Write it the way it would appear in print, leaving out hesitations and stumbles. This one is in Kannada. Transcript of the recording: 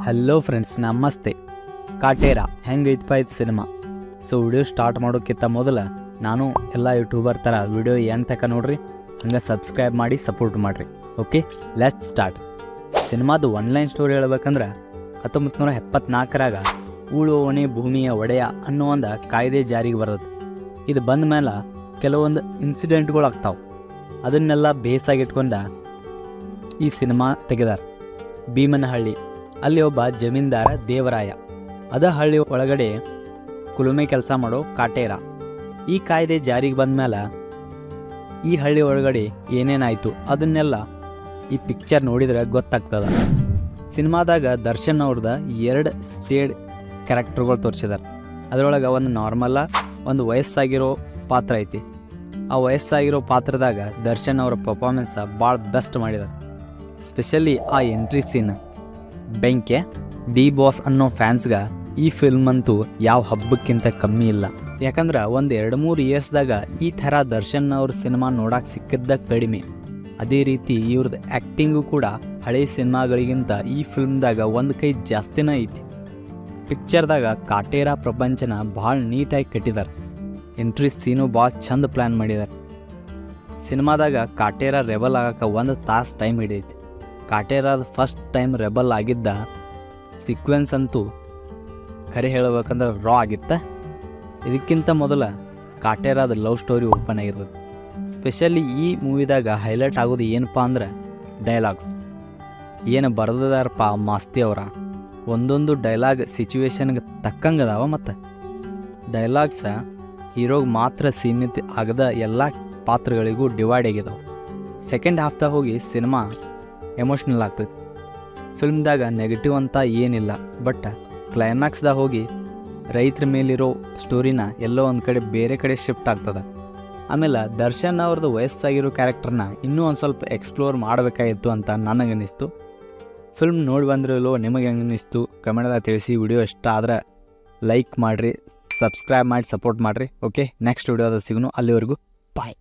ಹಲೋ ಫ್ರೆಂಡ್ಸ್, ನಮಸ್ತೆ. ಕಾಟೇರ ಹೆಂಗೈತಪ್ಪ ಇದು ಸಿನಿಮಾ. ಸೊ ವಿಡಿಯೋ ಸ್ಟಾರ್ಟ್ ಮಾಡೋಕ್ಕಿಂತ ಮೊದಲು ನಾನು ಎಲ್ಲ ಯೂಟ್ಯೂಬರ್ ಥರ ವಿಡಿಯೋ ಏನು ತನಕ ನೋಡ್ರಿ, ಹಂಗೆ ಸಬ್ಸ್ಕ್ರೈಬ್ ಮಾಡಿ ಸಪೋರ್ಟ್ ಮಾಡಿರಿ. Okay, let's start. ಸಿನಿಮಾದು ಒನ್ಲೈನ್ ಸ್ಟೋರಿ ಹೇಳ್ಬೇಕಂದ್ರೆ 1974ರಾಗ ಉಳುವವನೇ ಭೂಮಿಯ ಒಡೆಯ ಅನ್ನೋ ಒಂದು ಕಾಯ್ದೆ ಜಾರಿಗೆ ಬರ್ತದೆ. ಇದು ಬಂದ ಮೇಲೆ ಕೆಲವೊಂದು ಇನ್ಸಿಡೆಂಟ್ಗಳು ಆಗ್ತಾವೆ. ಅದನ್ನೆಲ್ಲ ಬೇಸಾಗಿಟ್ಕೊಂಡ ಈ ಸಿನಿಮಾ ತೆಗೆದಾರ. ಭೀಮನಹಳ್ಳಿ ಅಲ್ಲಿ ಒಬ್ಬ ಜಮೀನ್ದಾರ ದೇವರಾಯ, ಅದ ಹಳ್ಳಿ ಒಳಗಡೆ ಕುಲುಮೆ ಕೆಲಸ ಮಾಡೋ ಕಾಟೇರ. ಈ ಕಾಯ್ದೆ ಜಾರಿಗೆ ಬಂದ ಮೇಲೆ ಈ ಹಳ್ಳಿ ಒಳಗಡೆ ಏನೇನಾಯಿತು ಅದನ್ನೆಲ್ಲ ಈ ಪಿಕ್ಚರ್ ನೋಡಿದ್ರೆ ಗೊತ್ತಾಗ್ತದ. ಸಿನಿಮಾದಾಗ ದರ್ಶನ್ ಅವ್ರದ 2 ಶೇಡ್ ಕ್ಯಾರೆಕ್ಟರ್ಗಳು ತೋರಿಸಿದಾರೆ. ಅದರೊಳಗೆ ಒಂದು ನಾರ್ಮಲ್ಲ, ಒಂದು ವಯಸ್ಸಾಗಿರೋ ಪಾತ್ರ ಐತಿ. ಆ ವಯಸ್ಸಾಗಿರೋ ಪಾತ್ರದಾಗ ದರ್ಶನ್ ಅವರ ಪರ್ಫಾರ್ಮೆನ್ಸ್ ಭಾಳ ಬೆಸ್ಟ್ ಮಾಡಿದ್ದಾರೆ. ಸ್ಪೆಷಲಿ ಆ ಎಂಟ್ರಿ ಸೀನ್ ಬೆಂಕೆ ಡಿ ಬಾಸ್ ಅನ್ನೋ ಫ್ಯಾನ್ಸ್ಗೆ ಈ ಫಿಲ್ಮ್ ಅಂತೂ ಯಾವ ಹಬ್ಬಕ್ಕಿಂತ ಕಮ್ಮಿ ಇಲ್ಲ. ಯಾಕಂದ್ರೆ ಒಂದು 2-3 ಇಯರ್ಸ್ದಾಗ ಈ ಥರ ದರ್ಶನ್ ಅವ್ರ ಸಿನಿಮಾ ನೋಡಕ್ಕೆ ಸಿಕ್ಕಿದ್ದ ಕಡಿಮೆ. ಅದೇ ರೀತಿ ಇವ್ರದ್ದು ಆ್ಯಕ್ಟಿಂಗು ಕೂಡ ಹಳೆ ಸಿನಿಮಾಗಳಿಗಿಂತ ಈ ಫಿಲ್ಮ್ದಾಗ ಒಂದು ಕೈ ಜಾಸ್ತಿನೇ ಐತಿ. ಪಿಕ್ಚರ್ದಾಗ ಕಾಟೇರ ಪ್ರಪಂಚನ ಭಾಳ ನೀಟಾಗಿ ಕಟ್ಟಿದ್ದಾರೆ. ಎಂಟ್ರಿ ಸೀನು ಭಾಳ ಚಂದ ಪ್ಲ್ಯಾನ್ ಮಾಡಿದ್ದಾರೆ. ಸಿನಿಮಾದಾಗ ಕಾಟೇರ ರೆಬಲ್ ಆಗಕ್ಕೆ 1 ತಾಸು ಟೈಮ್ ಹಿಡಿಯೈತಿ. ಕಾಟೇರಾದ ಫಸ್ಟ್ ಟೈಮ್ ರೆಬಲ್ ಆಗಿದ್ದ ಸೀಕ್ವೆನ್ಸ್ ಅಂತೂ ಖರೆ ಹೇಳಬೇಕಂದ್ರೆ ರಾ ಆಗಿತ್ತ. ಇದಕ್ಕಿಂತ ಮೊದಲ ಕಾಟೇರಾದ ಲವ್ ಸ್ಟೋರಿ ಓಪನ್ ಆಗಿರ್ತದೆ. ಸ್ಪೆಷಲಿ ಈ ಮೂವಿದಾಗ ಹೈಲೈಟ್ ಆಗೋದು ಏನಪ್ಪ ಅಂದ್ರೆ ಡೈಲಾಗ್ಸ್ ಏನು ಬರೆದಾರಪ್ಪ ಮಾಸ್ತಿ ಅವರ. ಒಂದೊಂದು ಡೈಲಾಗ್ ಸಿಚುವೇಶನ್ಗೆ ತಕ್ಕಂಗೆ ಅದಾವ. ಮತ್ತು ಡೈಲಾಗ್ಸ ಹೀರೋಗೆ ಮಾತ್ರ ಸೀಮಿತ ಆಗದ ಎಲ್ಲ ಪಾತ್ರಗಳಿಗೂ ಡಿವೈಡ್ ಆಗಿದಾವೆ. ಸೆಕೆಂಡ್ ಹಾಫ್ದಾಗ ಹೋಗಿ ಸಿನಿಮಾ ಎಮೋಷ್ನಲ್ ಆಗ್ತದೆ. ಫಿಲ್ಮ್ದಾಗ ನೆಗೆಟಿವ್ ಅಂತ ಏನಿಲ್ಲ, ಬಟ್ ಕ್ಲೈಮ್ಯಾಕ್ಸ್ದಾಗ ಹೋಗಿ ರೈತರ ಮೇಲಿರೋ ಸ್ಟೋರಿನ ಎಲ್ಲೋ ಒಂದು ಕಡೆ ಬೇರೆ ಕಡೆ ಶಿಫ್ಟ್ ಆಗ್ತದೆ. ಆಮೇಲೆ ದರ್ಶನ್ ಅವ್ರದ್ದು ವಯಸ್ಸಾಗಿರೋ ಕ್ಯಾರೆಕ್ಟರ್ನ ಇನ್ನೂ ಒಂದು ಸ್ವಲ್ಪ ಎಕ್ಸ್ಪ್ಲೋರ್ ಮಾಡಬೇಕಾಗಿತ್ತು ಅಂತ ನನಗನ್ನಿಸ್ತು. ಫಿಲ್ಮ್ ನೋಡಿ ಬಂದಿರಲು ನಿಮಗೆ ಹೆಂಗನ್ನಿಸ್ತು ಕಮೆಂಟ್ದಾಗ ತಿಳಿಸಿ. ವಿಡಿಯೋ ಇಷ್ಟ ಆದರೆ ಲೈಕ್ ಮಾಡಿರಿ, ಸಬ್ಸ್ಕ್ರೈಬ್ ಮಾಡಿ ಸಪೋರ್ಟ್ ಮಾಡಿರಿ. ಓಕೆ, ನೆಕ್ಸ್ಟ್ ವಿಡಿಯೋದ ಸಿಗೋಣ. ಅಲ್ಲಿವರೆಗೂ ಬಾಯ್.